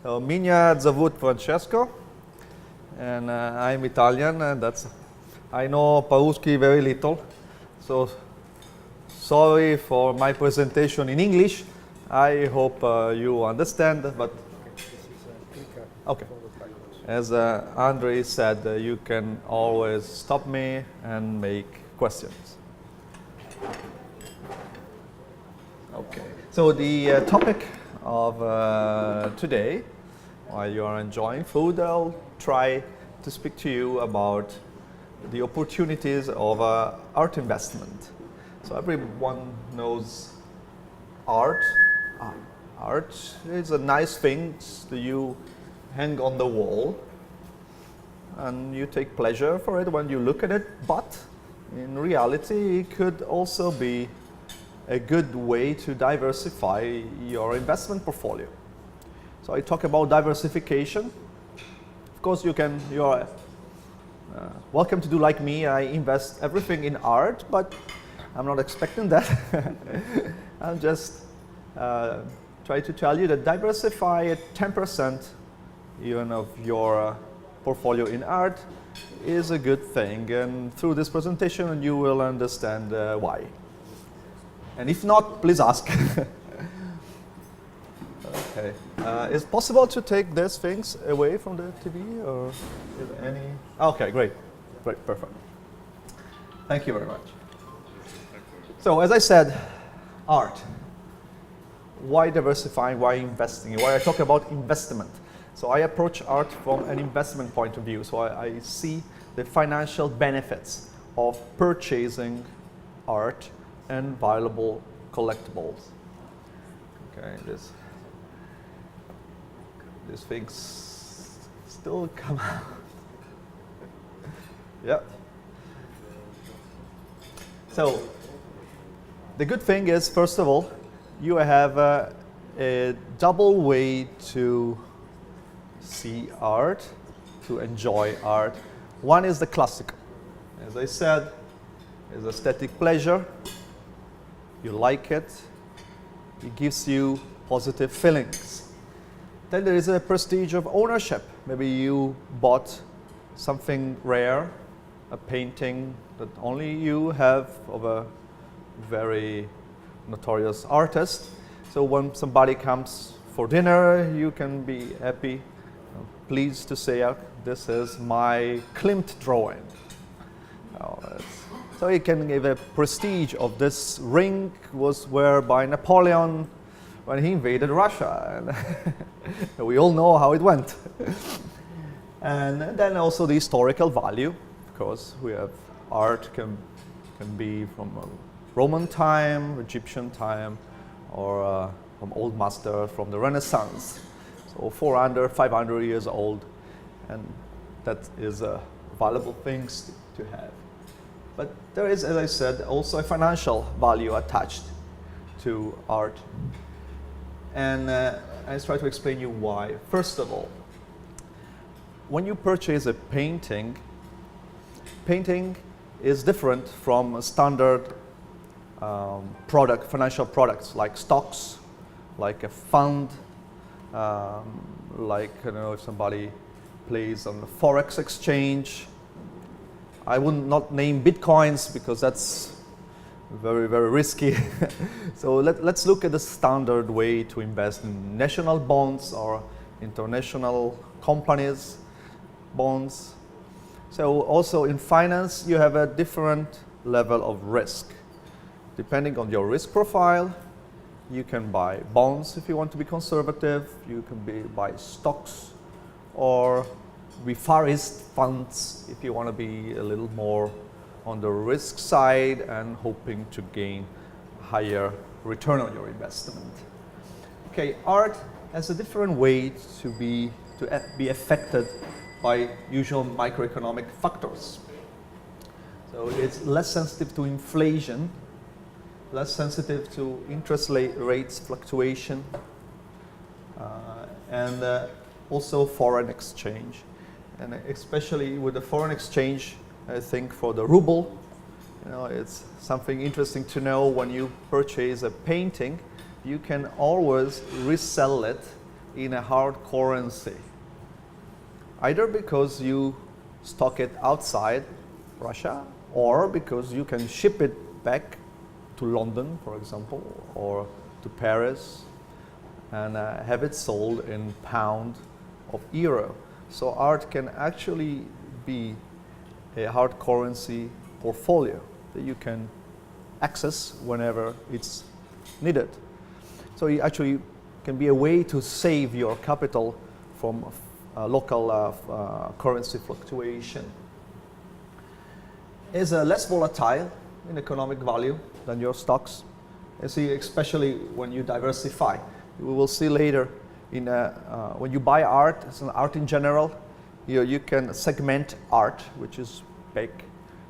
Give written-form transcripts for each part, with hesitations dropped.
Меня зовут Франческо, and I'm Italian, and I know по-русски very little, so sorry for my presentation in English. I hope you understand, but okay. As Andre said, you can always stop me and make questions. Okay, so the topic of today, while you are enjoying food, I'll try to speak to you about the opportunities of art investment. So everyone knows art. Art is a nice thing that you hang on the wall and you take pleasure for it when you look at it, but in reality it could also be a good way to diversify your investment portfolio. So I talk about diversification. Of course you are welcome to do like me. I invest everything in art, but I'm not expecting that. I'm just try to tell you that diversify 10% even of your portfolio in art is a good thing, and through this presentation you will understand why. And if not, please ask. Okay. Is it possible to take these things away from the TV, or is any? Okay, great, perfect. Thank you very much. So, as I said, art. Why diversifying? Why investing? Why I talk about investment? So I approach art from an investment point of view. So I see the financial benefits of purchasing art and valuable collectibles. Okay, these things still come out. Yeah. So the good thing is, first of all, you have a double way to see art, to enjoy art. One is the classical. As I said, is aesthetic pleasure. You like it. It gives you positive feelings. Then there is a prestige of ownership. Maybe you bought something rare, a painting that only you have of a very notorious artist. So when somebody comes for dinner, you can be happy, pleased to say, this is my Klimt drawing. So it can give a prestige of this ring was wear by Napoleon when he invaded Russia. And we all know how it went. And then also the historical value. Of course, we have art can be from Roman time, Egyptian time, or from old master from the Renaissance. So 400, 500 years old, and that is a valuable things to have. But there is, as I said, also a financial value attached to art. And I try to explain you why. First of all, when you purchase a painting is different from a standard financial products like stocks, like a fund, like, I don't know, if somebody plays on the forex exchange. I would not name bitcoins because that's very, very risky. So let's look at the standard way to invest in national bonds or international companies bonds. So also in finance, you have a different level of risk. Depending on your risk profile, you can buy bonds if you want to be conservative, you can buy stocks, or far east funds if you want to be a little more on the risk side and hoping to gain higher return on your investment. Okay, art has a different way to be affected by usual microeconomic factors. So it's less sensitive to inflation, less sensitive to interest rates fluctuation, and also foreign exchange. And especially with the foreign exchange, I think for the ruble, it's something interesting to know. When you purchase a painting, you can always resell it in a hard currency, either because you stock it outside Russia or because you can ship it back to London, for example, or to Paris and have it sold in pound of euro. So art can actually be a hard currency portfolio that you can access whenever it's needed. So it actually can be a way to save your capital from local currency fluctuation. It's less volatile in economic value than your stocks. You see, especially when you diversify. We will see later when you buy art, as an art in general, you can segment art, which is big,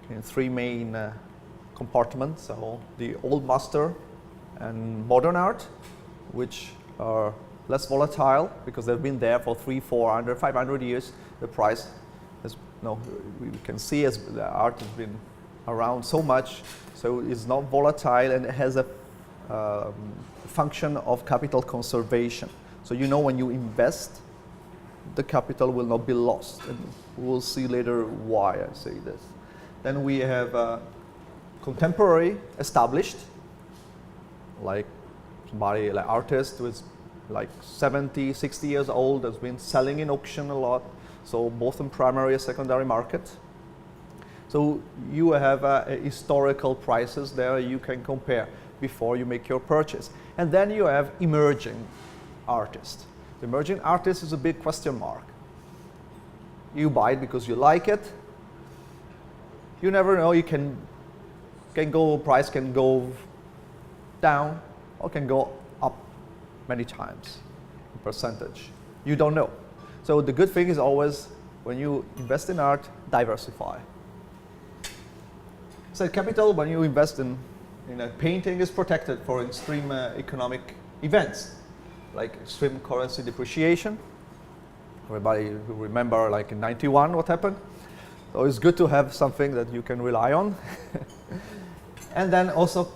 in three main compartments. So the old master and modern art, which are less volatile because they've been there for 300, 400, 500 years. The price has, we can see as the art has been around so much, so it's not volatile and it has a function of capital conservation. So when you invest, the capital will not be lost, and we'll see later why I say this. Then we have contemporary, established, like somebody, like artist who is like 70, 60 years old, has been selling in auction a lot, so both in primary and secondary market. So you have historical prices there you can compare before you make your purchase. And then you have emerging artists. The emerging artist is a big question mark. You buy it because you like it. You never know, price can go down or can go up many times in percentage. You don't know. So the good thing is always, when you invest in art, diversify. So capital, when you invest in a painting, is protected for extreme economic events, like extreme currency depreciation. Everybody who remember, like in '91, what happened? So it's good to have something that you can rely on. And then also,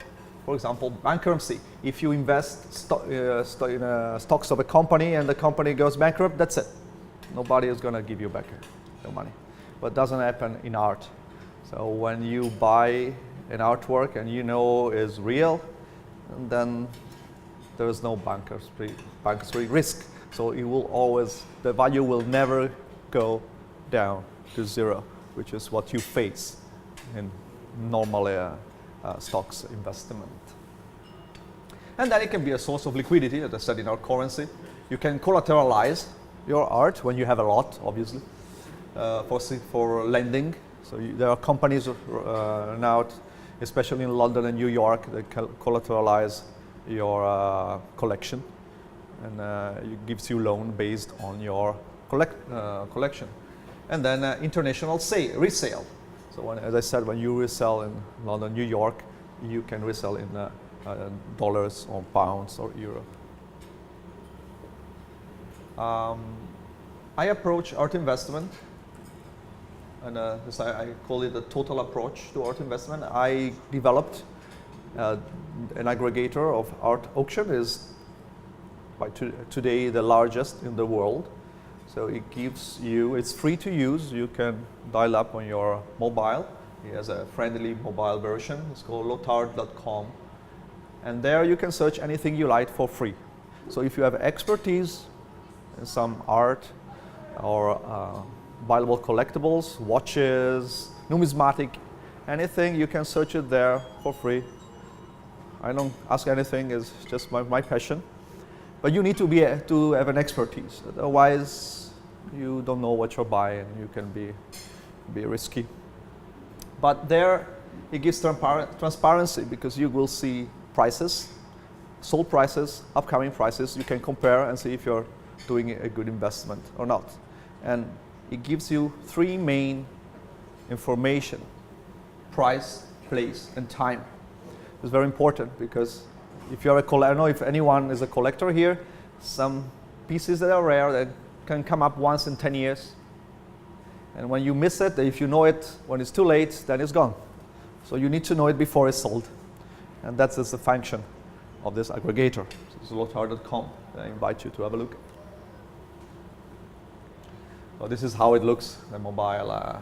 for example, bankruptcy. If you invest in stocks of a company and the company goes bankrupt, that's it. Nobody is going to give you back your money. But it doesn't happen in art. So when you buy an artwork and is real, then there is no bankruptcy risk. So it will always, the value will never go down to zero, which is what you face in normal stocks investment. And then it can be a source of liquidity, as I said, in our currency. You can collateralize your art when you have a lot, obviously, for lending. So there are companies now, especially in London and New York, that collateralize your collection, and it gives you loan based on your collection. And then international resale. So as I said, when you resell in London, New York, you can resell in dollars or pounds or euro. I approach art investment, and I call it a total approach to art investment. I developed an aggregator of art auction, is by today the largest in the world. So it gives you, it's free to use. You can dial up on your mobile. It has a friendly mobile version. It's called lotard.com. And there you can search anything you like for free. So if you have expertise in some art or valuable collectibles, watches, numismatic, anything, you can search it there for free. I don't ask anything, it's just my passion. But you need to have an expertise, otherwise you don't know what you're buying, you can be risky. But there it gives transparency, because you will see prices, sold prices, upcoming prices. You can compare and see if you're doing a good investment or not. And it gives you three main information: price, place, and time. It's very important, because if you're a collector, I don't know if anyone is a collector here, some pieces that are rare that can come up once in 10 years. And when you miss it, if you know it when it's too late, then it's gone. So you need to know it before it's sold. And that's the function of this aggregator. This is lotard.com. I invite you to have a look. So this is how it looks, the mobile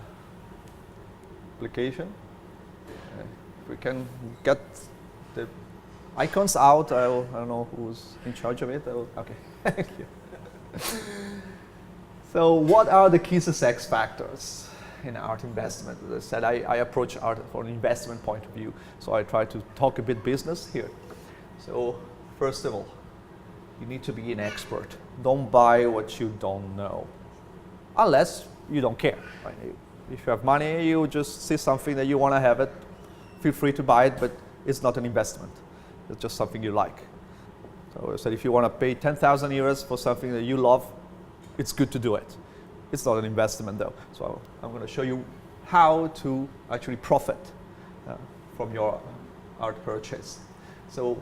application. If we can get the icons out, I don't know who's in charge of it. Okay, thank you. So what are the key success factors in art investment? As I said, I approach art from an investment point of view, so I try to talk a bit business here. So first of all, you need to be an expert. Don't buy what you don't know, unless you don't care. Right? If you have money, you just see something that you want to have it, feel free to buy it, but it's not an investment. It's just something you like. So I said, if you want to pay 10,000 euros for something that you love, it's good to do it. It's not an investment though. So I'm going to show you how to actually profit from your art purchase. So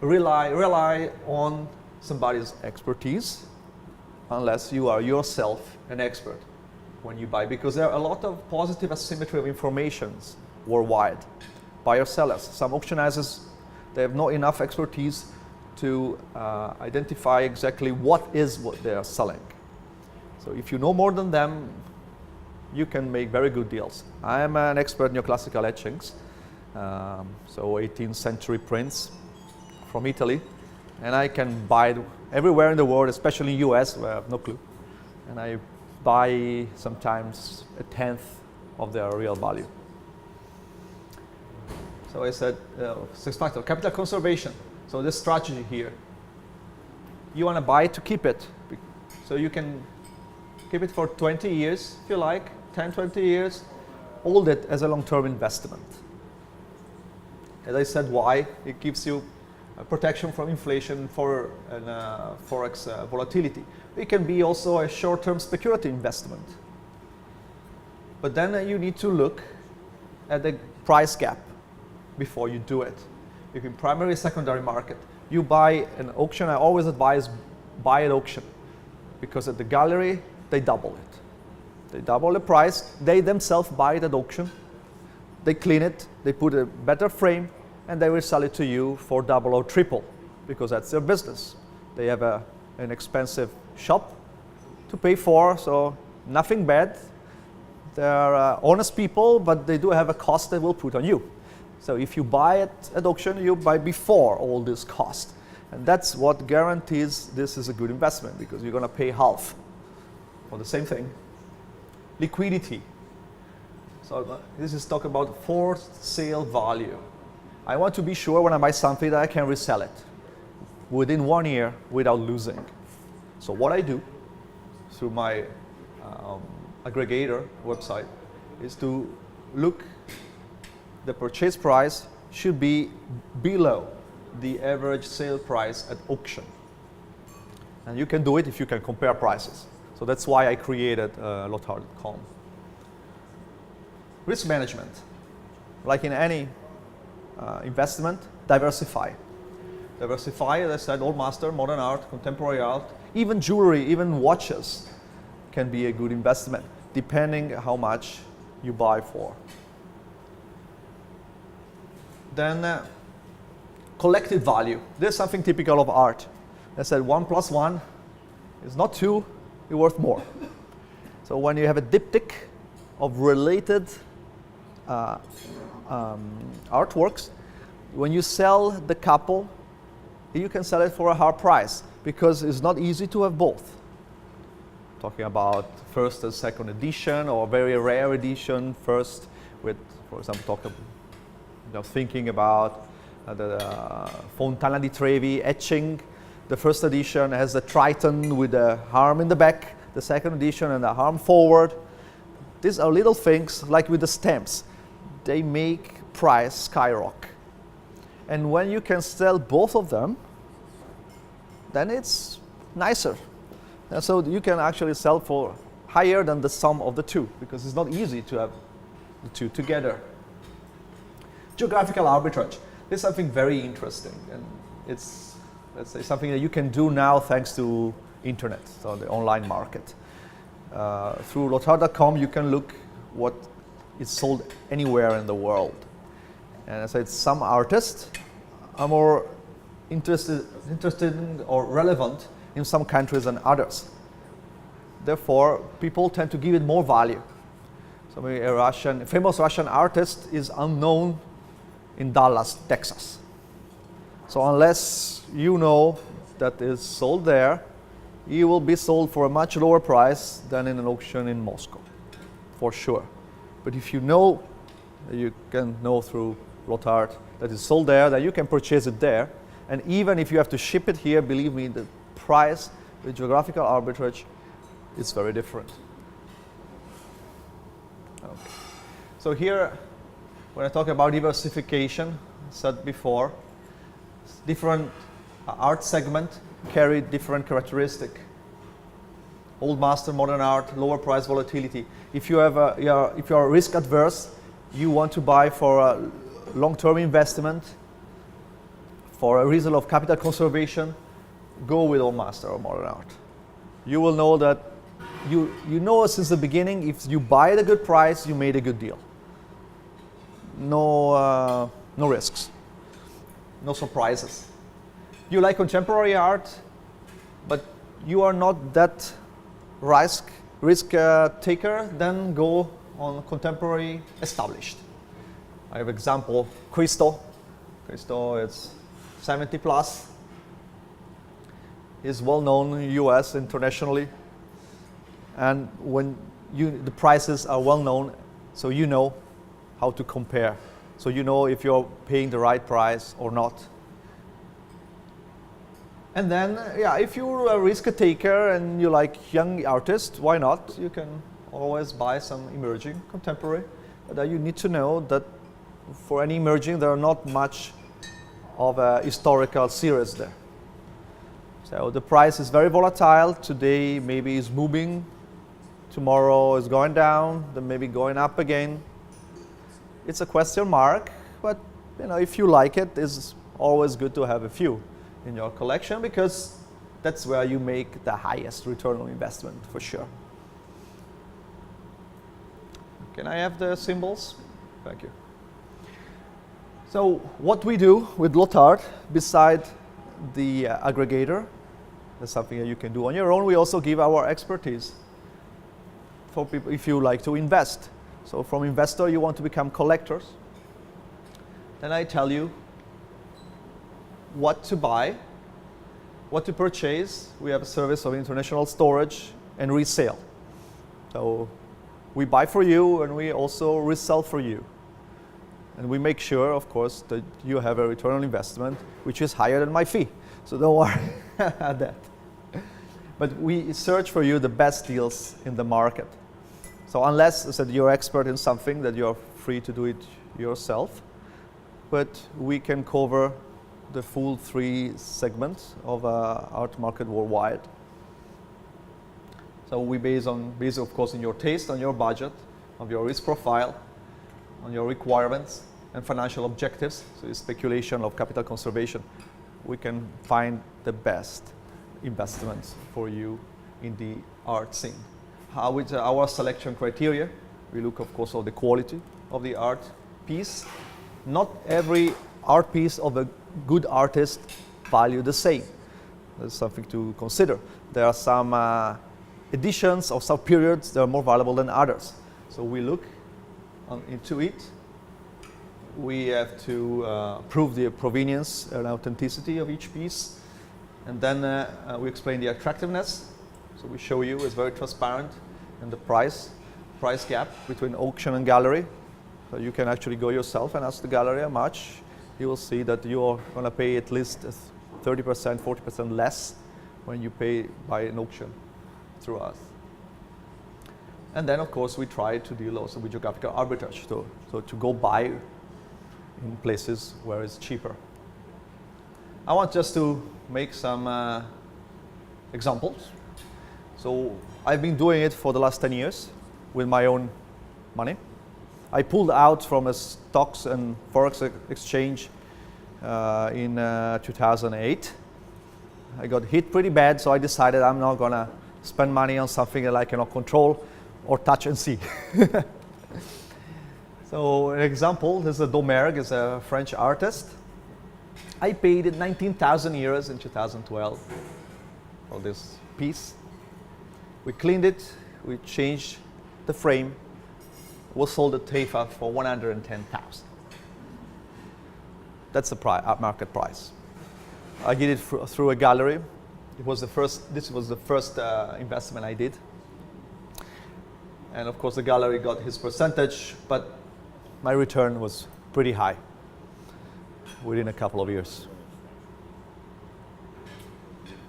rely on somebody's expertise, unless you are yourself an expert when you buy, because there are a lot of positive asymmetry of informations worldwide. Buyers, sellers. Some auction houses, they have not enough expertise to identify exactly what they are selling. So if you know more than them, you can make very good deals. I am an expert in neoclassical etchings, so 18th century prints from Italy, and I can buy it everywhere in the world, especially in the US, where I have no clue. And I buy sometimes a tenth of their real value. So I said, success factor, capital conservation. So this strategy here, you want to buy it to keep it. So you can keep it for 20 years, if you like, 10, 20 years, hold it as a long-term investment. As I said, why? It gives you protection from inflation and forex volatility. It can be also a short-term speculative investment. But then you need to look at the price gap before you do it. Between primary and secondary market. You buy an auction, I always advise buy at auction, because at the gallery they double it. They double the price, they themselves buy it at auction, they clean it, they put a better frame, and they will sell it to you for double or triple, because that's their business. They have an expensive shop to pay for, so nothing bad. They're honest people, but they do have a cost they will put on you. So if you buy it at auction, you buy before all this cost. And that's what guarantees this is a good investment, because you're going to pay half for the same thing. Liquidity. So this is talk about forced sale value. I want to be sure when I buy something that I can resell it within 1 year without losing. So what I do through my aggregator website is to look. The purchase price should be below the average sale price at auction. And you can do it if you can compare prices. So that's why I created Lotard.com. Risk management. Like in any investment, diversify. Diversify, as I said, old master, modern art, contemporary art, even jewelry, even watches can be a good investment, depending how much you buy for. Then collective value. This is something typical of art. I said 1 + 1 is not 2, it's worth more. So when you have a diptych of related artworks, when you sell the couple, you can sell it for a hard price, because it's not easy to have both. Talking about first and second edition, or very rare edition, first with, for example, thinking about the Fontana di Trevi etching. The first edition has a Triton with a arm in the back, the second edition and the arm forward. These are little things, like with the stamps. They make price skyrocket. And when you can sell both of them, then it's nicer. And so you can actually sell for higher than the sum of the two, because it's not easy to have the two together. Geographical arbitrage. This is something very interesting, and it's, let's say, something that you can do now thanks to internet, so the online market. Through Lotard.com, you can look what is sold anywhere in the world. And as I said, some artists are more interested in or relevant in some countries than others. therefore people tend to give it more value. So maybe a famous Russian artist is unknown in Dallas, Texas. So unless you know that is sold there, he will be sold for a much lower price than in an auction in Moscow, for sure. But if you know, you can know through Lotard that it's sold there, that you can purchase it there. And even if you have to ship it here, believe me, the price, the geographical arbitrage, is very different. Okay. So here, when I talk about diversification, I said before, different art segment carry different characteristic. Old master, modern art, lower price volatility. If you are risk adverse, you want to buy for a long-term investment, for a reason of capital conservation, go with old master or modern art. You will know that you know since the beginning, if you buy at a good price, you made a good deal. No risks, no surprises. You like contemporary art, but you are not that risk taker, then go on contemporary established. I have example, Cristo. Cristo is 70 plus. Is well known in US internationally. And when the prices are well known, so you know how to compare. So you know if you're paying the right price or not. And then, if you're a risk taker and you like young artists, why not? You can always buy some emerging contemporary. But you need to know that for any emerging, there are not much of a historical series there. So the price is very volatile. Today maybe is moving, tomorrow is going down, then maybe going up again. It's a question mark, but if you like it, it's always good to have a few in your collection because that's where you make the highest return on investment for sure. Can I have the symbols? Thank you. So what we do with Lotard, beside the aggregator, that's something that you can do on your own. We also give our expertise for people if you like to invest. So from investor, you want to become collectors. Then I tell you what to buy, what to purchase. We have a service of international storage and resale. So we buy for you and we also resell for you. And we make sure, of course, that you have a return on investment which is higher than my fee. So don't worry about that. But we search for you the best deals in the market. So unless I said you're expert in something, that you're free to do it yourself. But we can cover the full 3 segments of art market worldwide. So we base of course in your taste, on your budget, of your risk profile, on your requirements and financial objectives. So it's speculation of capital conservation. We can find the best investments for you in the art scene. With our selection criteria, we look of course on the quality of the art piece. Not every art piece of a good artist value the same. That's something to consider. There are some editions of some periods that are more valuable than others. So we look into it. We have to prove the provenience and authenticity of each piece. And then we explain the attractiveness. So we show you it's very transparent and the price gap between auction and gallery. So you can actually go yourself and ask the gallery how much. You will see that you are going to pay at least 30%, 40% less when you pay by an auction through us. And then, of course, we try to deal also with geographical arbitrage, so to go buy in places where it's cheaper. I want just to make some examples. So I've been doing it for the last 10 years with my own money. I pulled out from a stocks and forex exchange in 2008. I got hit pretty bad, so I decided I'm not gonna spend money on something that I cannot control or touch and see. So an example, this is Domergue, is a French artist. I paid 19,000 euros in 2012 for this piece, We cleaned it, we changed the frame, was sold at Taifa for 110,000. That's the market price. I did it through a gallery. This was the first investment I did. And of course the gallery got his percentage, but my return was pretty high within a couple of years.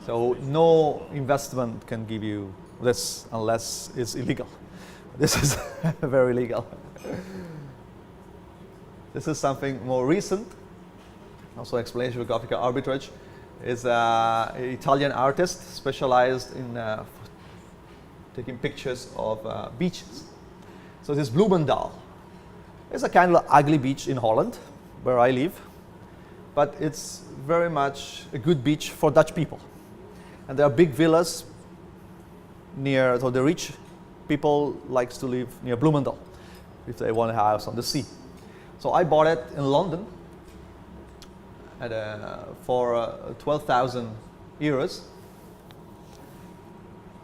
So no investment can give you this unless it's illegal. This is very legal. This is something more recent. Also explanation of graphical arbitrage. Is an Italian artist specialized in taking pictures of beaches. So this Bloemendaal is a kind of ugly beach in Holland, where I live, but it's very much a good beach for Dutch people. And there are big villas near, so the rich people likes to live near Bloemendaal if they want a house on the sea. So I bought it in London for 12,000 euros.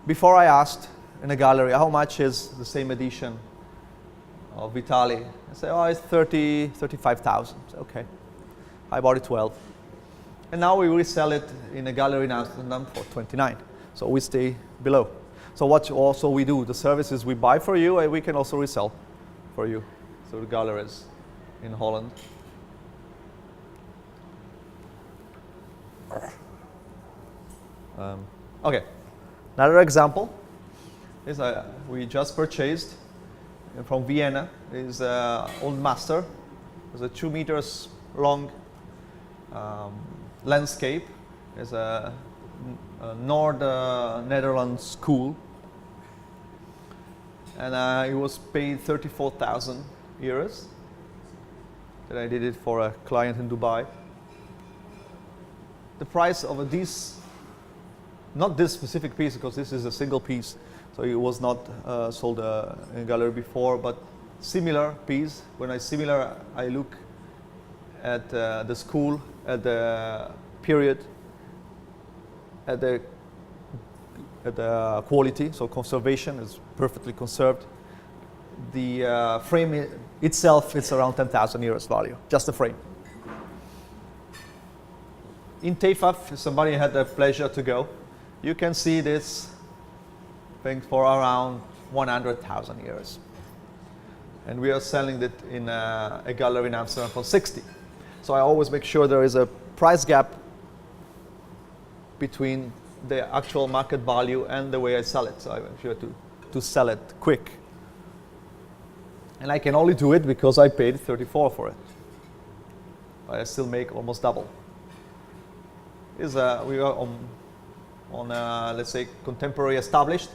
Before I asked in a gallery, how much is the same edition of Vitali? I said, oh, it's 35,000. Okay. I bought it 12. And now we resell it in a gallery in Amsterdam for 29. So we stay below. So what also we do, the services we buy for you, we can also resell for you through the galleries in Holland. Okay, another example is we just purchased from Vienna is Old Master. It's a 2 meters long landscape. It's a North Netherlands school, and it was paid 34,000 euros. Then I did it for a client in Dubai. The price of this, not this specific piece, because this is a single piece, so it was not sold in a gallery before, but similar piece. When I look at the school, at the period, at the quality, so conservation is perfectly conserved. The frame itself is around 10,000 euros value, just the frame. In Taifa, if somebody had the pleasure to go, you can see this thing for around 100,000 euros. And we are selling it in a gallery in Amsterdam for 60. So I always make sure there is a price gap between the actual market value and the way I sell it. So I make sure to sell it quick. And I can only do it because I paid 34 for it. But I still make almost double. We are on let's say contemporary established.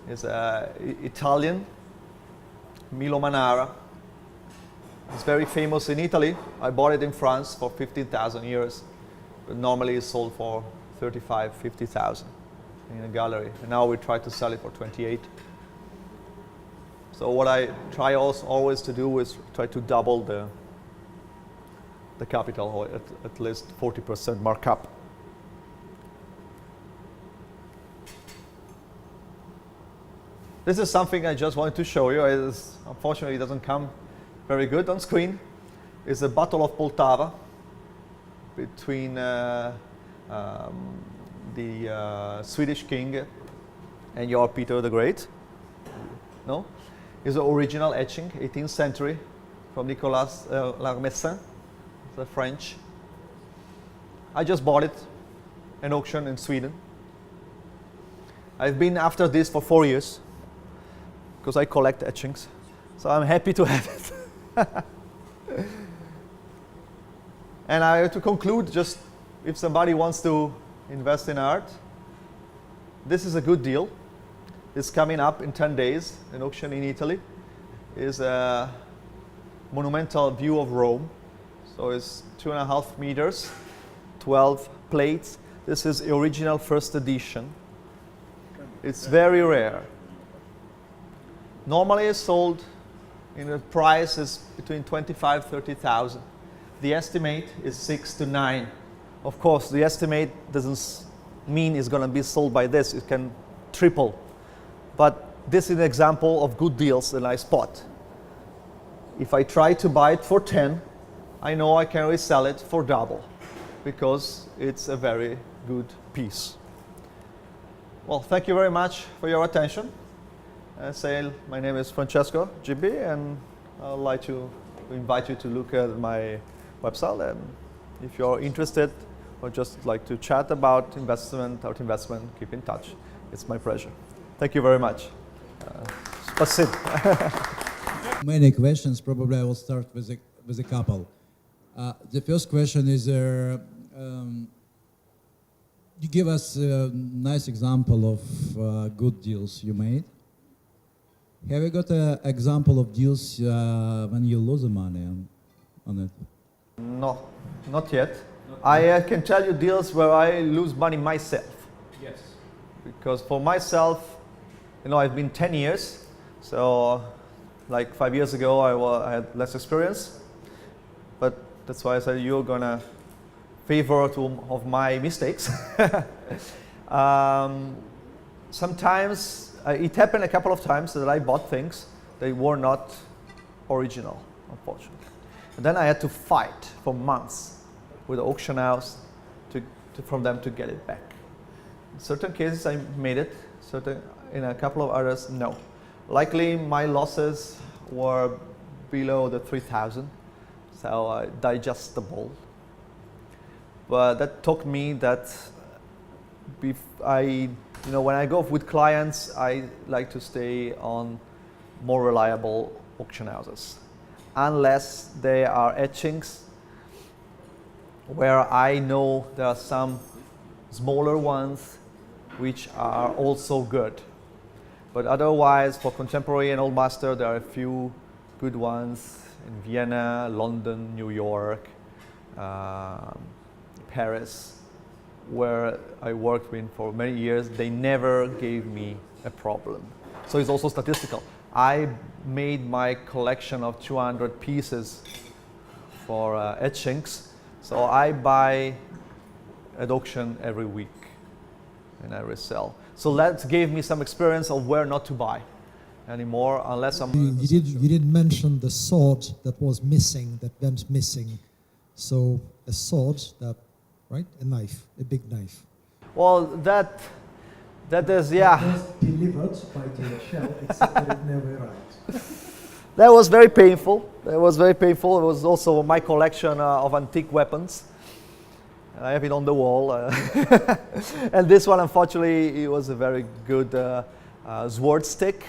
Is Italian, Milo Manara. It's very famous in Italy. I bought it in France for 15,000 euros, but normally it's sold for 35, 50,000 in a gallery. And now we try to sell it for 28. So what I try always to do is try to double the capital, or at least 40% markup. This is something I just wanted to show you. Unfortunately, it doesn't come very good on screen. It's a Battle of Poltava between the Swedish king and your Peter the Great. No? It's an original etching, 18th century, from Nicolas Larmessin, the French. I just bought it, an auction in Sweden. I've been after this for 4 years, because I collect etchings. So I'm happy to have it. And I have to conclude, just if somebody wants to invest in art, this is a good deal. It's coming up in 10 days, an auction in Italy. Is a monumental view of Rome. So it's 2.5 meters, 12 plates. This is the original first edition. It's very rare. Normally it's sold in a price is between 25,000 and 30,000. The estimate is 6 to 9. Of course, the estimate doesn't mean it's going to be sold by this. It can triple But this is an example of good deals that I spot. If I try to buy it for 10, I know I can resell it for double because it's a very good piece. Well, thank you very much for your attention. My name is Frančesco, Gibby, and I'd like to invite you to look at my website. And if you're interested or just like to chat about investment, keep in touch. It's my pleasure. Thank you very much. Спасибо. Many questions. Probably I will start with a couple. The first question is, you give us a nice example of good deals you made. Have you got an example of deals when you lose the money on it? No, not yet. I can tell you deals where I lose money myself. Yes. Because for myself, I've been 10 years, so like 5 years ago I had less experience, but that's why I said you're gonna favor of my mistakes. Sometimes it happened a couple of times that I bought things that were not original, unfortunately. And then I had to fight for months with the auction house from them to get it back. In certain cases I made it, in a couple of others, no. Likely my losses were below the 3,000, so digestible. But that taught me that when I go with clients, I like to stay on more reliable auction houses, unless they are etchings where I know there are some smaller ones which are also good. But otherwise, for contemporary and old master, there are a few good ones in Vienna, London, New York, Paris, where I worked with for many years. They never gave me a problem. So it's also statistical. I made my collection of 200 pieces for etchings. So I buy at auction every week and I resell. So that gave me some experience of where not to buy anymore unless I'm... You did mention the sword that was missing, that went missing. So a sword that, right? A knife, a big knife. Well, that is, yeah. It was delivered by DHL, except that it never arrived. That was very painful. It was also my collection of antique weapons. I have it on the wall. And this one, unfortunately, it was a very good sword stick,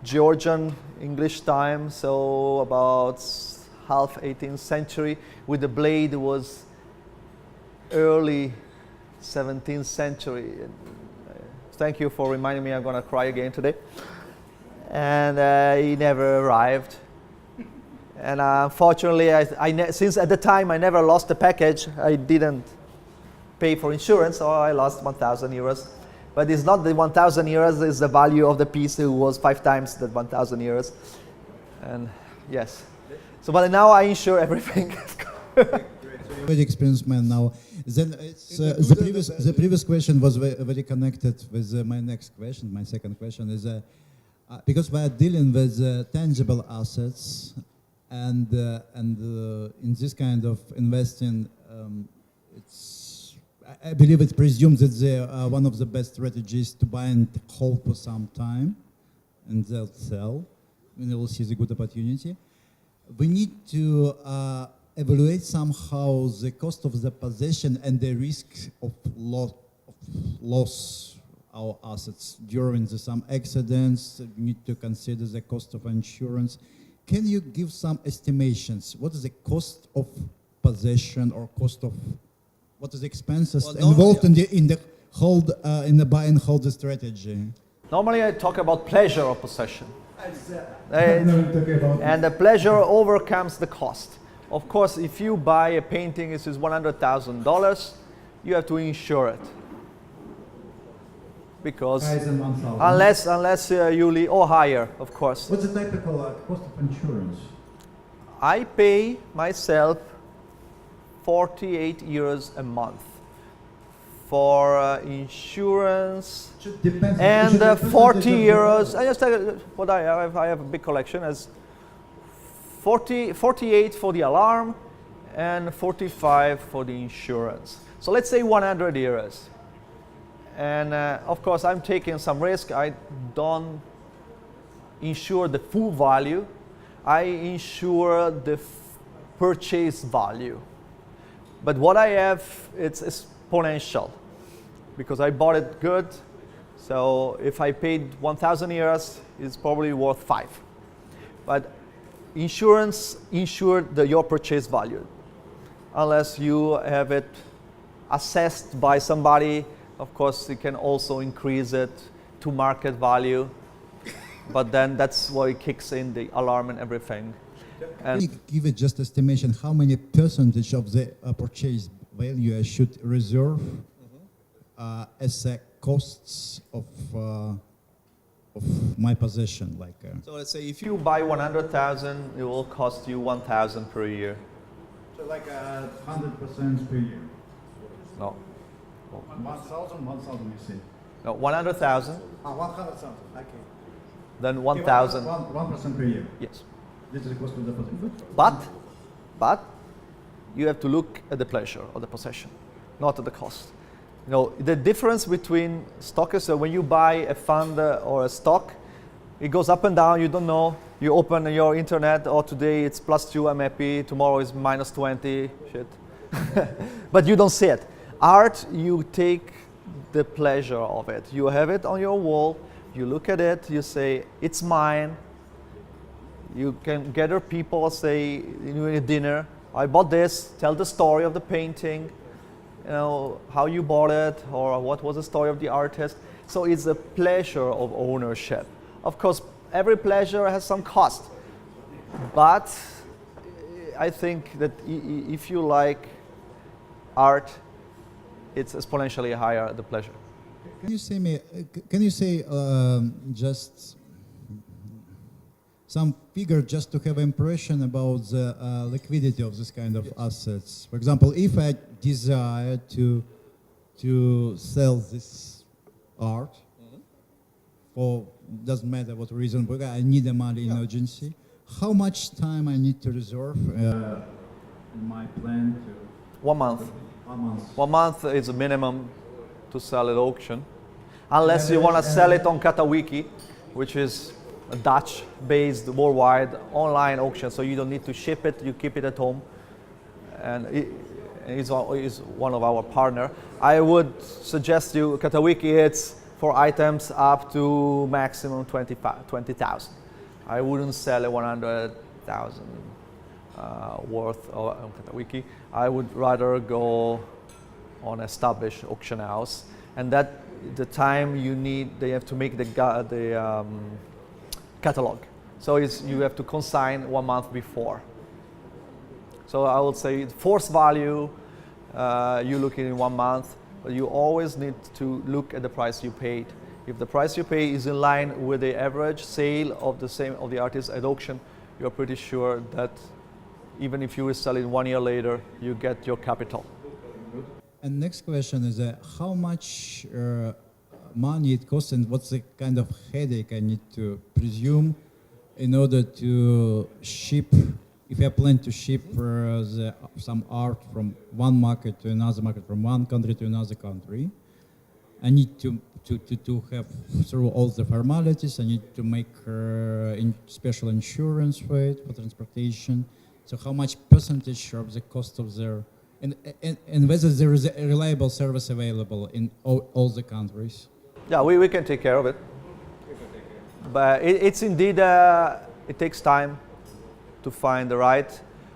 Georgian English time, so about half 18th century. With the blade, it was early 17th century. Thank you for reminding me. I'm going to cry again today. And he never arrived. And unfortunately, since at the time I never lost the package, I didn't pay for insurance, so I lost 1,000 euros. But it's not the 1,000 euros, it's the value of the piece, who was 5 times that 1,000 euros. And yes. So, but now I insure everything. Very experienced man now. Then the previous question was very connected with my next question. My second question is, because we are dealing with tangible assets, and in this kind of investing, I believe it's presumed that one of the best strategies to buy and hold for some time, and they'll sell when they will see the good opportunity. We need to evaluate somehow the cost of the possession and the risk of loss our assets during some accidents. We need to consider the cost of insurance. Can you give some estimations? What is the cost of possession, or cost of what is the expenses involved in the buy and hold strategy? Normally I talk about pleasure of possession. And the pleasure overcomes the cost. Of course, if you buy a painting, this is $100,000, you have to insure it. Because unless you leave, or higher, of course. What's the typical cost of insurance? I pay myself 48 euros a month for insurance. Depends. And 40 euros. I just tell you what I have. I have a big collection. As 48 for the alarm, and 45 for the insurance. So let's say 100 euros. And of course, I'm taking some risk. I don't insure the full value. I insure the purchase value. But what I have, it's exponential because I bought it good. So if I paid 1,000 euros, it's probably worth 5. But insurance insured your purchase value. Unless you have it assessed by somebody, of course, you can also increase it to market value. But then that's why it kicks in the alarm and everything. Can you give it just estimation how many percentage of the purchase value I should reserve as a costs of my possession? So let's say if you buy 100,000, it will cost you 1,000 per year. So like 100% per year. No. 1,000 you say. No, 100,000, 100,000. Okay. then 1,000. 1% per year. Yes. This is the cost of the possession. But you have to look at the pleasure of the possession, not at the cost. You know, the difference between stock is when you buy a fund or a stock, it goes up and down, you don't know. You open your internet, oh, today it's +2, I'm happy, tomorrow is -20, shit. But you don't see it. Art, you take the pleasure of it. You have it on your wall, you look at it, you say, it's mine. You can gather people, say, in a dinner, I bought this, tell the story of the painting, you know, how you bought it, or what was the story of the artist. So it's a pleasure of ownership. Of course, every pleasure has some cost, but I think that if you like art, it's exponentially higher, the pleasure. Can you say just some figure just to have impression about the liquidity of this kind of assets? For example, if I desire to sell this art, for doesn't matter what reason, but I need the money in urgency, how much time I need to reserve in my plan to? 1 month. 1 month. 1 month is a minimum to sell at auction, unless you want to sell it on Katawiki, which is a Dutch-based worldwide online auction, so you don't need to ship it, you keep it at home, and it is one of our partner. I would suggest you, Katawiki, it's for items up to maximum 20,000. I wouldn't sell a 100,000 worth on Katawiki. I would rather go on established auction house, and that the time you need, they have to make the catalog. So you have to consign 1 month before. So I would say force value, you look in 1 month, but you always need to look at the price you paid. If the price you pay is in line with the average sale of the artist at auction, you're pretty sure that even if you resell it 1 year later, you get your capital. And next question is how much money it costs and what's the kind of headache I need to presume in order to ship, if I plan to ship some art from one market to another market, from one country to another country. I need to have through all the formalities. I need to make special insurance for it, for transportation. So how much percentage of the cost of their, and whether there is a reliable service available in all the countries? Yeah, we can take care of it. But it's indeed, it takes time to find the right.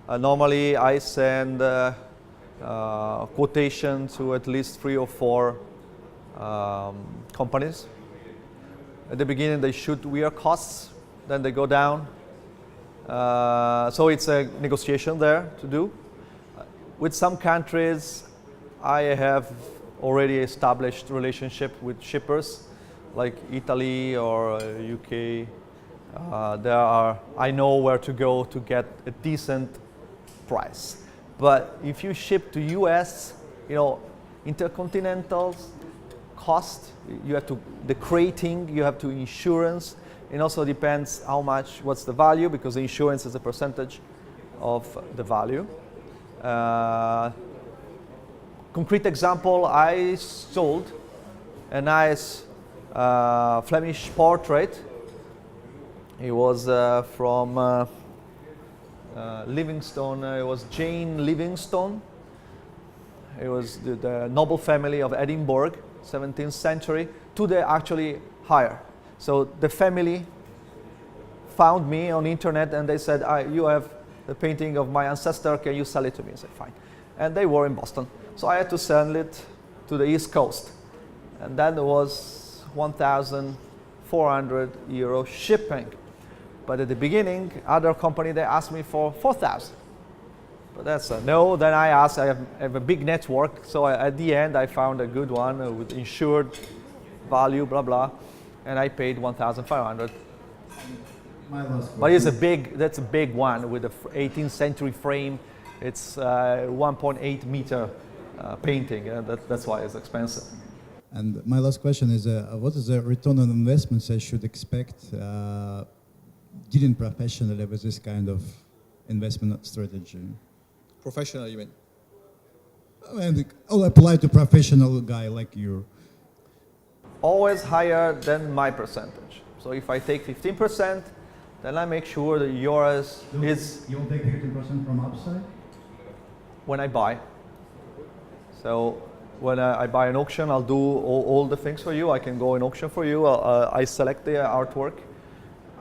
Normally I send quotation to at least 3 or 4 companies. At the beginning they shoot real costs, then they go down. So it's a negotiation there to do. With some countries I have already established relationship with shippers like Italy or UK. I know where to go to get a decent price. But if you ship to US, you know, Intercontinentals cost, you have to, the crating, you have to insurance. It also depends how much, what's the value, because the insurance is a percentage of the value. Concrete example, I sold a nice Flemish portrait. It was from Livingstone, it was Jane Livingstone. It was the noble family of Edinburgh, 17th century, to the actually higher. So the family found me on internet and they said, you have the painting of my ancestor, can you sell it to me? I said, fine. And they were in Boston. So I had to sell it to the East Coast. And then there was 1,400 euro shipping. But at the beginning, other company, they asked me for 4,000. But that's a no. Then I asked, I have a big network. So at the end, I found a good one with insured value, blah, blah. And I paid 1,500. But it's a big, that's a big one with a 18th century frame. It's 1.8 meter painting. That's why it's expensive. And my last question is, what is the return on investments I should expect dealing professionally with this kind of investment strategy? Professional, you mean? And I'll apply to professional guy like you. Always higher than my percentage. So if I take 15%, then I make sure that yours is... You'll take 15% from upside? When I buy. So when I buy an auction, I'll do all the things for you. I can go in auction for you. I select the artwork.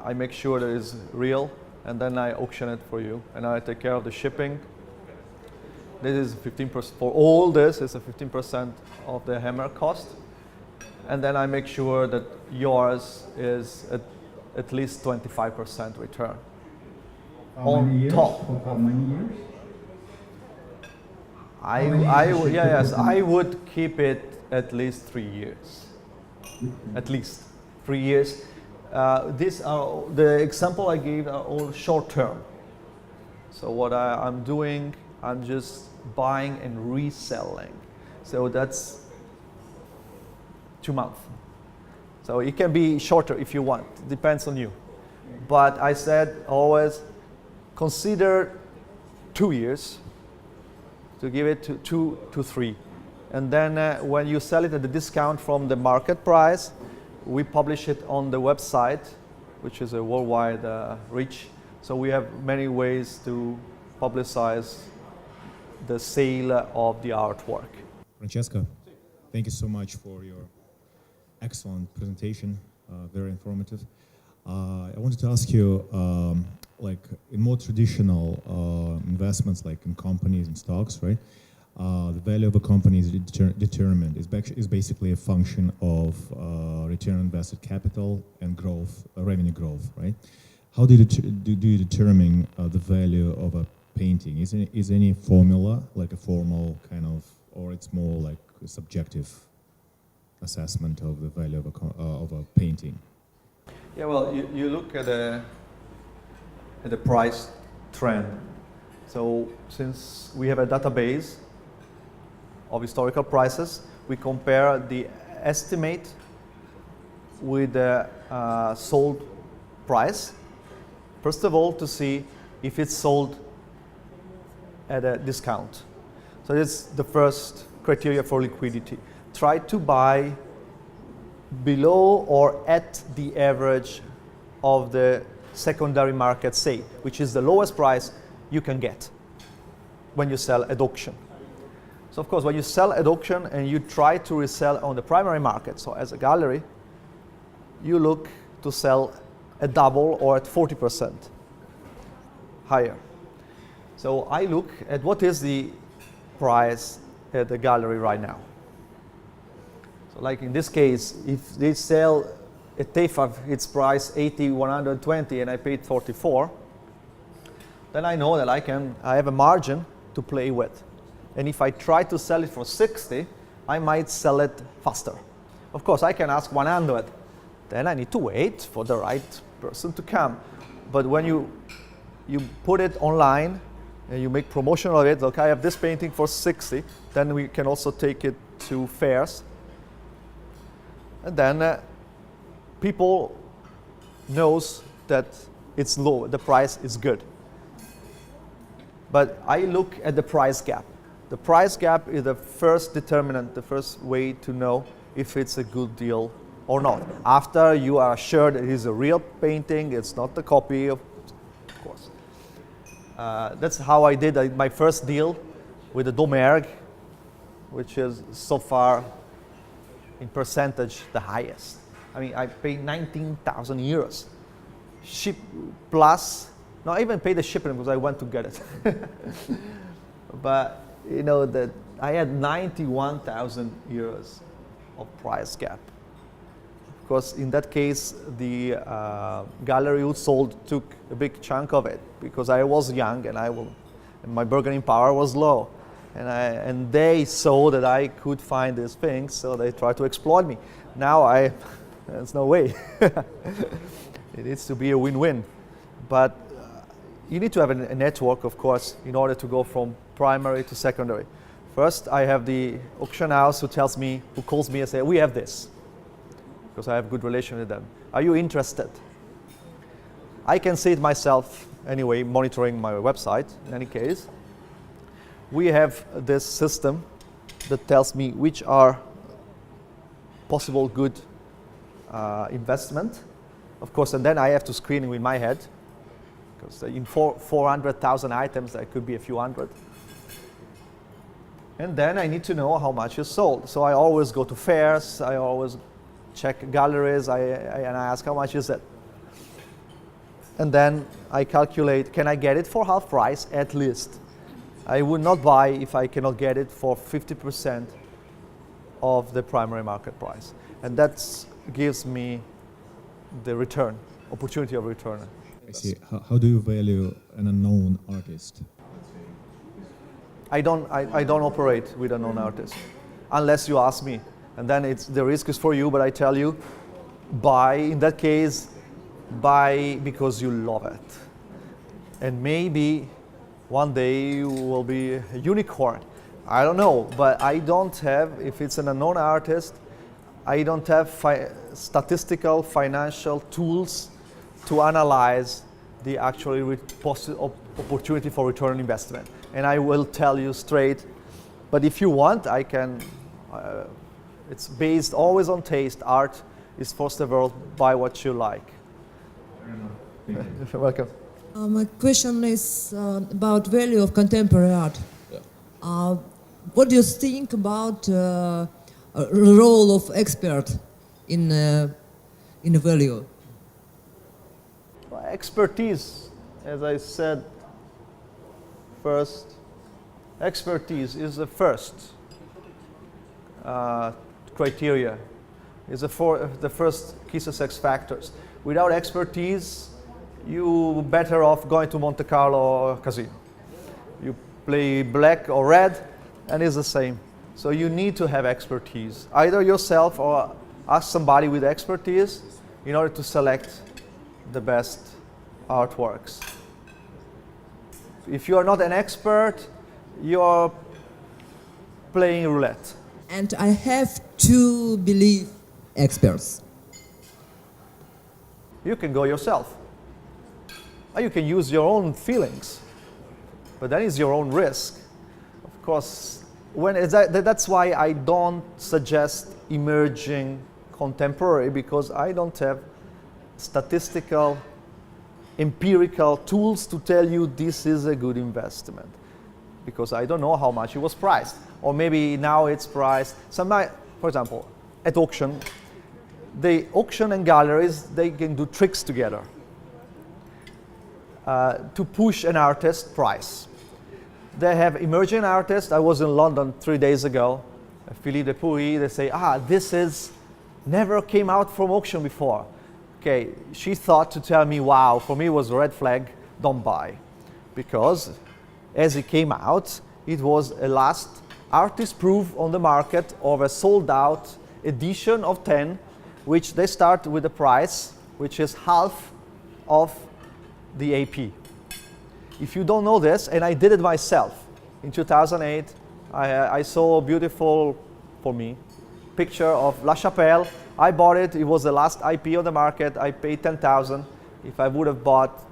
I make sure that it's real, and then I auction it for you. And I take care of the shipping. This is 15%. For all this, it's a 15% of the hammer cost. And then I make sure that yours is at least 25% return. How many years? Top. For how many years? I would keep it at least 3 years. At least 3 years. These are the example I gave are all short term. So what I'm doing, I'm just buying and reselling. So that's 2 months. So it can be shorter if you want. It depends on you. But I said always consider 2 years to give it to 2 to 3. And then when you sell it at the discount from the market price, we publish it on the website, which is a worldwide reach. So we have many ways to publicize the sale of the artwork. Francesco, thank you so much for your excellent presentation, very informative. I wanted to ask you, like in more traditional investments, like in companies and stocks, right? The value of a company is determined, is basically a function of return on invested capital and growth, revenue growth, right? How do you determine the value of a painting? Is any formula, like a formal kind of, or it's more like a subjective assessment of the value of a painting? Yeah, well, you look at the price trend. So since we have a database of historical prices, we compare the estimate with the sold price. First of all, to see if it's sold at a discount. So that's the first criteria for liquidity. Try to buy below or at the average of the secondary market sale, which is the lowest price you can get when you sell at auction. So of course, when you sell at auction and you try to resell on the primary market, so as a gallery, you look to sell at double or at 40% higher. So I look at what is the price at the gallery right now. So like in this case, if they sell at TEFA, its price 80, 120, and I paid 44, then I know that I have a margin to play with. And if I try to sell it for 60, I might sell it faster. Of course, I can ask 100. Then I need to wait for the right person to come. But when you put it online and you make promotion of it, okay, I have this painting for 60, then we can also take it to fairs, and then people knows that it's low, the price is good. But I look at the price gap. The price gap is the first determinant, the first way to know if it's a good deal or not. After you are sure that it is a real painting, it's not a copy, of course. That's how I did my first deal with the Domergue, which is so far in percentage the highest. I mean, I paid 19,000 euros. Ship plus, no, I even paid the shipping because I went to get it. But you know that I had 91,000 euros of price gap. Of course, in that case, the gallery who sold took a big chunk of it because I was young and my bargaining power was low. And they saw that I could find these things, so they tried to exploit me. Now there's no way. It needs to be a win-win. But you need to have a network, of course, in order to go from primary to secondary. First, I have the auction house who calls me and says, we have this, because I have a good relation with them. Are you interested? I can see it myself anyway, monitoring my website, in any case. We have this system that tells me which are possible good investment. Of course, and then I have to screen it with my head, because in 400,000 items, there could be a few hundred. And then I need to know how much is sold. So I always go to fairs, I always check galleries, and I ask how much is it. And then I calculate, can I get it for half price at least? I would not buy if I cannot get it for 50% of the primary market price. And that gives me the return, opportunity of return. I see. How do you value an unknown artist? I don't operate with unknown artists, unless you ask me. And then the risk is for you, but I tell you, buy, in that case, buy because you love it. And maybe one day you will be a unicorn. I don't know, but I don't have, if it's an unknown artist, I don't have statistical financial tools to analyze the actual opportunity for return on investment. And I will tell you straight, but if you want, I can, it's based always on taste. Art is first of all, buy what you like. You're welcome. My question is about value of contemporary art. Yeah. What do you think about role of expert in a value? Well, expertise, as I said first, expertise is the first criteria, is the first key success factors. Without expertise, you better off going to Monte Carlo or casino. You play black or red, and it's the same. So you need to have expertise, either yourself or ask somebody with expertise in order to select the best artworks. If you are not an expert, you are playing roulette. And I have to believe experts. You can go yourself. Or you can use your own feelings, but that is your own risk. Of course, that's why I don't suggest emerging contemporary, because I don't have statistical, empirical tools to tell you this is a good investment, because I don't know how much it was priced. Or maybe now it's priced. For example, at auction, the auction and galleries, they can do tricks together to push an artist's price. They have emerging artists. I was in London 3 days ago, Philippe Depuy. They say, this is never came out from auction before. Okay, she thought to tell me, wow, for me it was a red flag, don't buy. Because as it came out, it was a last artist proof on the market of a sold out edition of 10, which they start with a price which is half of the AP. If you don't know this, and I did it myself, in 2008, I saw a beautiful for me. Picture of La Chapelle. I bought it. It was the last IP on the market. I paid 10,000. If I would have bought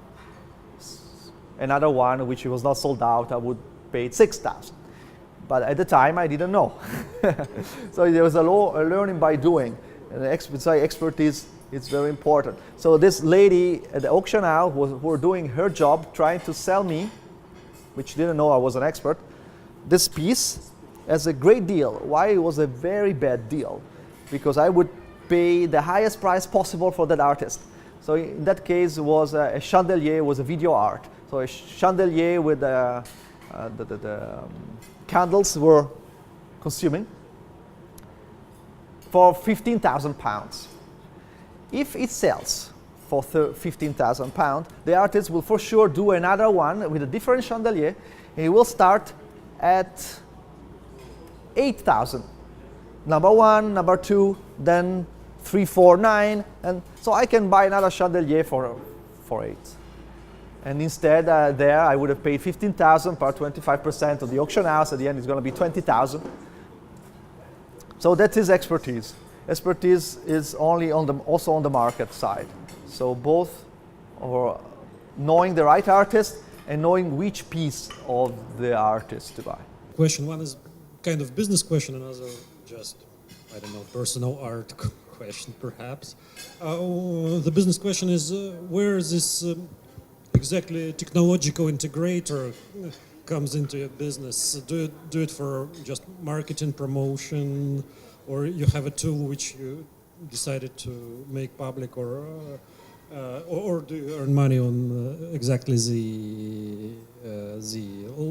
another one, which was not sold out, I would pay 6,000. But at the time, I didn't know. So there was a learning by doing. And expertise is very important. So this lady at the auction house who were doing her job, trying to sell me, which didn't know I was an expert, this piece as a great deal. Why it was a very bad deal? Because I would pay the highest price possible for that artist. So in that case, it was a chandelier, was a video art. So a chandelier with the candles were consuming for 15,000 pounds. If it sells for 15,000 pounds, the artist will for sure do another one with a different chandelier, and it will start at 8,000. Number one, number two, then 3, 4, 9, and so I can buy another chandelier for 8. And instead, there I would have paid 15,000 per 25% of the auction house. At the end, it's going to be 20,000. So that is expertise. Expertise is only also on the market side. So both or knowing the right artist and knowing which piece of the artist to buy. Question one is kind of business question, another just, I don't know, personal art question perhaps. The business question is where this exactly technological integrator comes into your business? Do you do it for just marketing promotion, or you have a tool which you decided to make public, or do you earn money on exactly the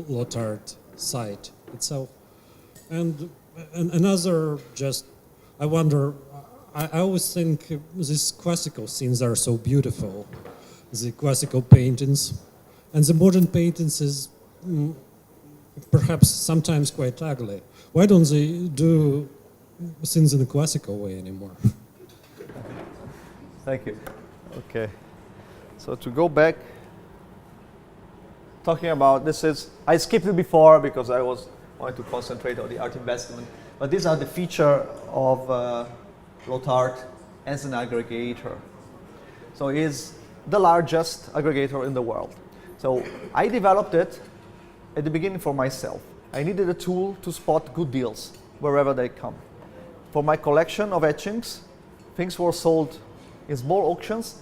lot art site itself? And another, just I wonder, I always think these classical scenes are so beautiful, the classical paintings, and the modern paintings is perhaps sometimes quite ugly. Why don't they do scenes in a classical way anymore? Thank you. Okay. So to go back, talking about this is, I skipped it before because I wanted to concentrate on the art investment, but these are the feature of lot art as an aggregator. So it is the largest aggregator in the world. So I developed it at the beginning for myself. I needed a tool to spot good deals wherever they come. For my collection of etchings, things were sold in small auctions.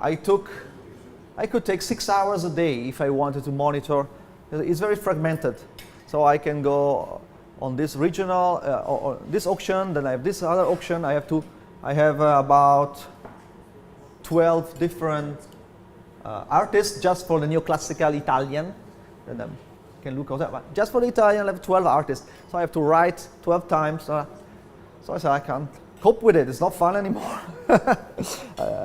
I could take 6 hours a day if I wanted to monitor. It's very fragmented. So I can go on this regional, or this auction, then I have this other auction. I have about 12 different artists just for the neoclassical Italian. And you can look at that one. Just for the Italian, I have 12 artists. So I have to write 12 times. So I said, I can't cope with it. It's not fun anymore.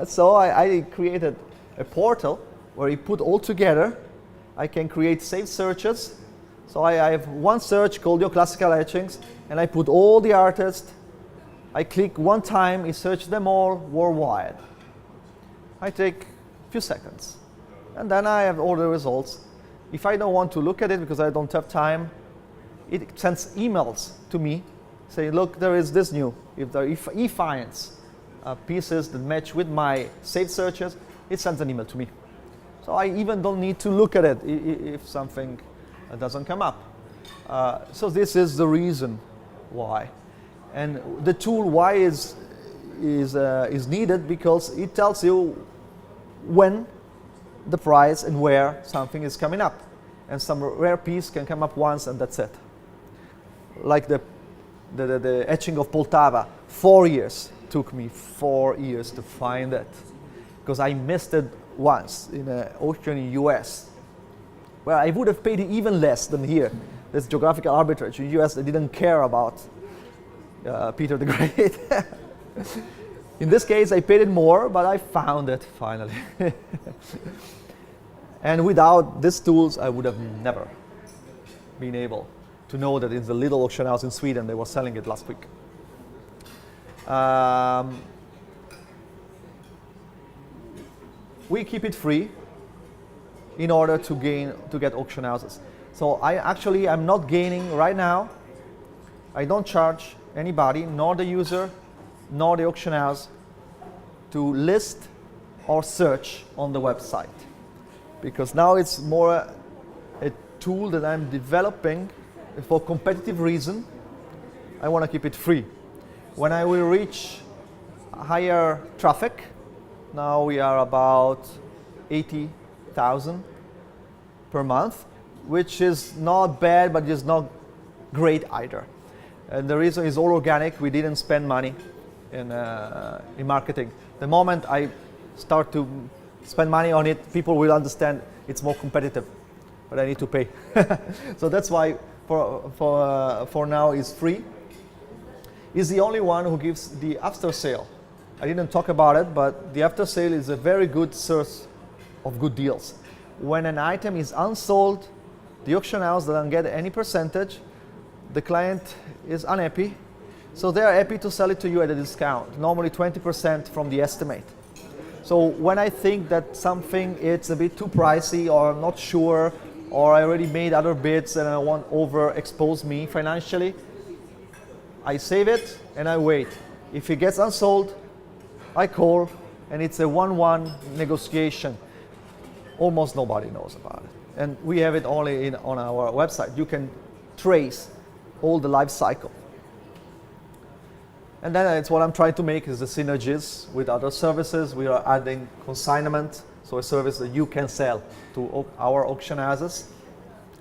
So I created a portal where you put all together. I can create saved searches. So I have one search called neoclassical etchings, and I put all the artists. I click one time, it searches them all worldwide. I take a few seconds, and then I have all the results. If I don't want to look at it because I don't have time, it sends emails to me saying, look, there is this new. If he finds pieces that match with my saved searches, it sends an email to me. So I even don't need to look at it if something doesn't come up. So this is the reason why. And the tool why is needed because it tells you when the price and where something is coming up. And some rare piece can come up once and that's it. Like the etching of Poltava, 4 years. Took me 4 years to find it. Because I missed it once in an auction in US. Where I would have paid even less than here. There's geographical arbitrage. In the US, they didn't care about Peter the Great. In this case, I paid it more, but I found it finally. And without these tools, I would have never been able to know that in the little auction house in Sweden, they were selling it last week. We keep it free in order to get auction houses. So I'm not gaining right now. I don't charge anybody, nor the user, nor the auction house, to list or search on the website. Because now it's more a tool that I'm developing for competitive reason. I want to keep it free. When I will reach higher traffic, now we are about 80,000 per month, which is not bad, but it's not great either. And the reason is all organic. We didn't spend money in marketing. The moment I start to spend money on it, people will understand it's more competitive, but I need to pay. So that's why for now it's free. It's the only one who gives the after sale. I didn't talk about it, but the after sale is a very good source of good deals. When an item is unsold, the auction house doesn't get any percentage. The client is unhappy, so they are happy to sell it to you at a discount, normally 20% from the estimate. So when I think that something it's a bit too pricey, or I'm not sure, or I already made other bids and I won't overexpose me financially, I save it and I wait. If it gets unsold, I call, and it's a 1-1 negotiation. Almost nobody knows about it. And we have it only on our website. You can trace all the life cycle. And then it's what I'm trying to make is the synergies with other services. We are adding consignment, so a service that you can sell to our auction houses.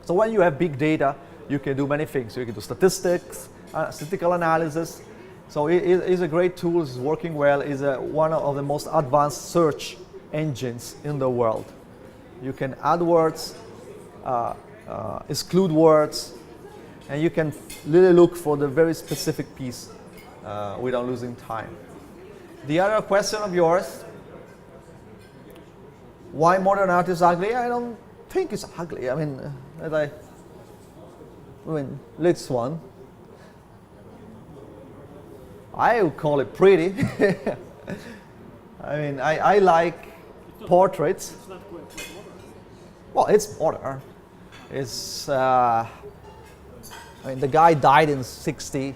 So when you have big data, you can do many things. You can do statistics, statistical analysis. So it is a great tool. It's working well. It's one of the most advanced search engines in the world. You can add words, exclude words, and you can really look for the very specific piece without losing time. The other question of yours, why modern art is ugly? I don't think it's ugly. I mean, this one, I would call it pretty. I mean, I like portraits. Well, it's modern. It's, I mean, the guy died in 60.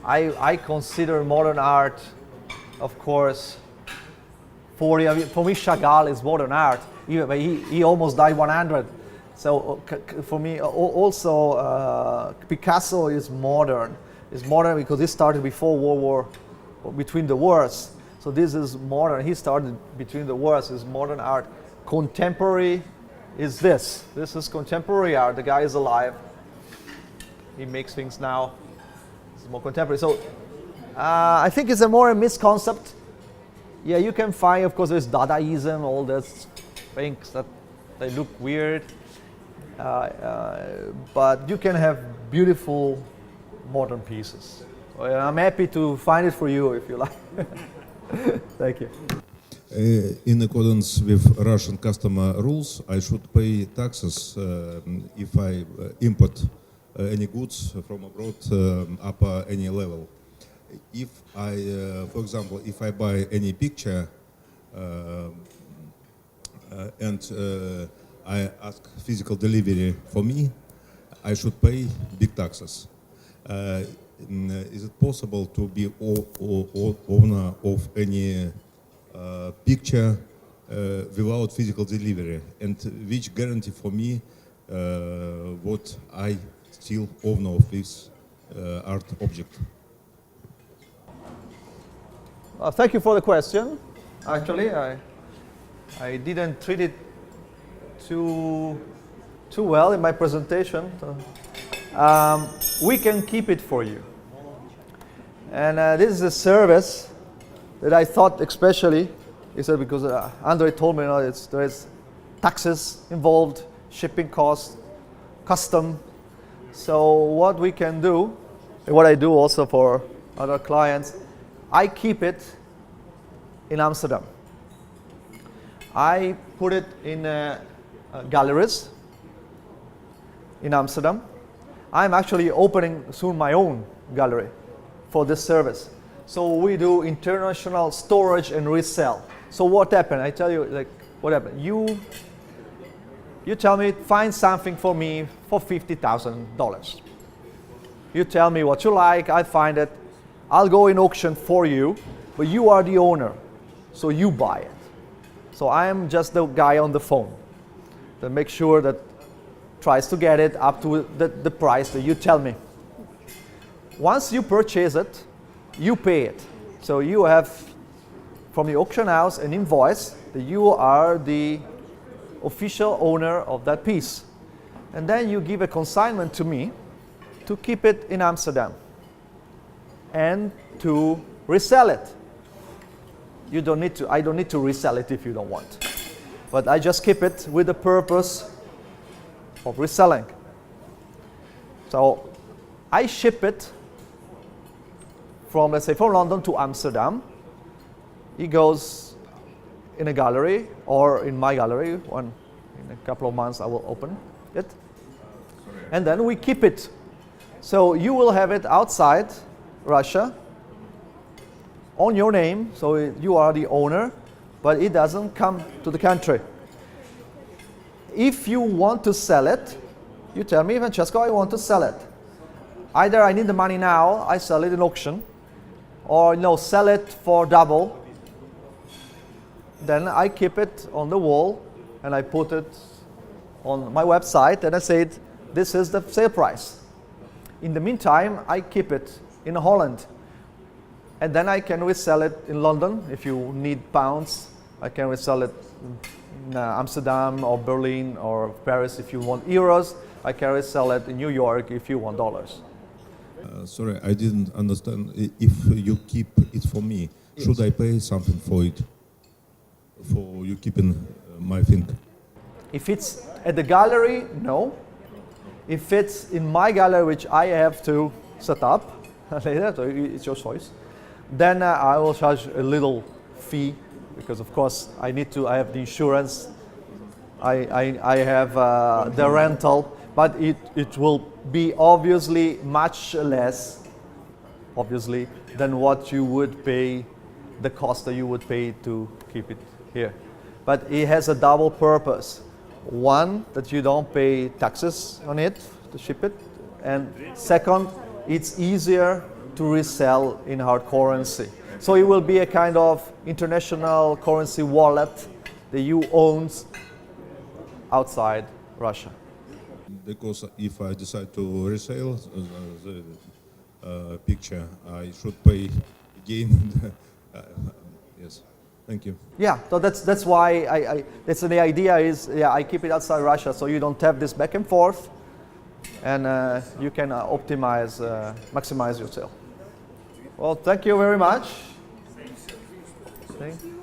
I consider modern art, of course, 40. I mean, for me, Chagall is modern art. He almost died 100. So for me, also Picasso is modern. It's modern because he started before between the wars. So this is modern. He started between the wars. It's modern art. Contemporary is this. This is contemporary art. The guy is alive. He makes things now. It's more contemporary. So I think it's a more misconcept. Yeah, you can find, of course, there's Dadaism, all those things that they look weird. But you can have beautiful modern pieces. So, I'm happy to find it for you if you like. Thank you. In accordance with Russian customer rules, I should pay taxes if I import any goods from abroad up any level. If I, for example, if I buy any picture and I ask physical delivery for me, I should pay big taxes. Is it possible to be owner of any picture without physical delivery? And which guarantee for me what I still owner of this art object? Thank you for the question. Actually, I didn't treat it too well in my presentation. We can keep it for you. And this is a service that I thought especially, he said, because Andre told me there's taxes involved, shipping costs, custom. So what we can do, and what I do also for other clients, I keep it in Amsterdam. I put it in galleries in Amsterdam. I'm actually opening soon my own gallery for this service. So we do international storage and resell. So what happened? I tell you, like, what happened? You tell me, find something for me for $50,000. You tell me what you like, I find it. I'll go in auction for you, but you are the owner, so you buy it. So I am just the guy on the phone that makes sure that tries to get it up to the price that you tell me. Once you purchase it, you pay it. So you have from the auction house an invoice that you are the official owner of that piece. And then you give a consignment to me to keep it in Amsterdam and to resell it. I don't need to resell it if you don't want. But I just keep it with the purpose of reselling. So I ship it from, let's say, from London to Amsterdam. It goes in a gallery or in my gallery. In a couple of months I will open it. And then we keep it. So you will have it outside Russia on your name, so you are the owner, but it doesn't come to the country. If you want to sell it, you tell me, Francesco, I want to sell it. Either I need the money now, I sell it in auction, or no, sell it for double. Then I keep it on the wall and I put it on my website and I say, this is the sale price. In the meantime, I keep it in Holland. And then I can resell it in London. If you need pounds, I can resell it in Amsterdam or Berlin or Paris. If you want euros, I can resell it in New York if you want dollars. Sorry, I didn't understand. If you keep it for me, should I pay something for it? For you keeping my thing? If it's at the gallery, no. If it's in my gallery, which I have to set up later, so it's your choice, then I will charge a little fee because, of course, I have the insurance, I have the rental, but it will be obviously much less, obviously, than what you would pay, the cost that you would pay to keep it here. But it has a double purpose. One, that you don't pay taxes on it to ship it, and second, it's easier to resell in hard currency. So it will be a kind of international currency wallet that you own outside Russia. Because if I decide to resell the picture, I should pay again. Yes, thank you. Yeah, so that's why that's the idea is, yeah, I keep it outside Russia so you don't have this back and forth, and you can maximize your sale. Well, thank you very much. Thank you.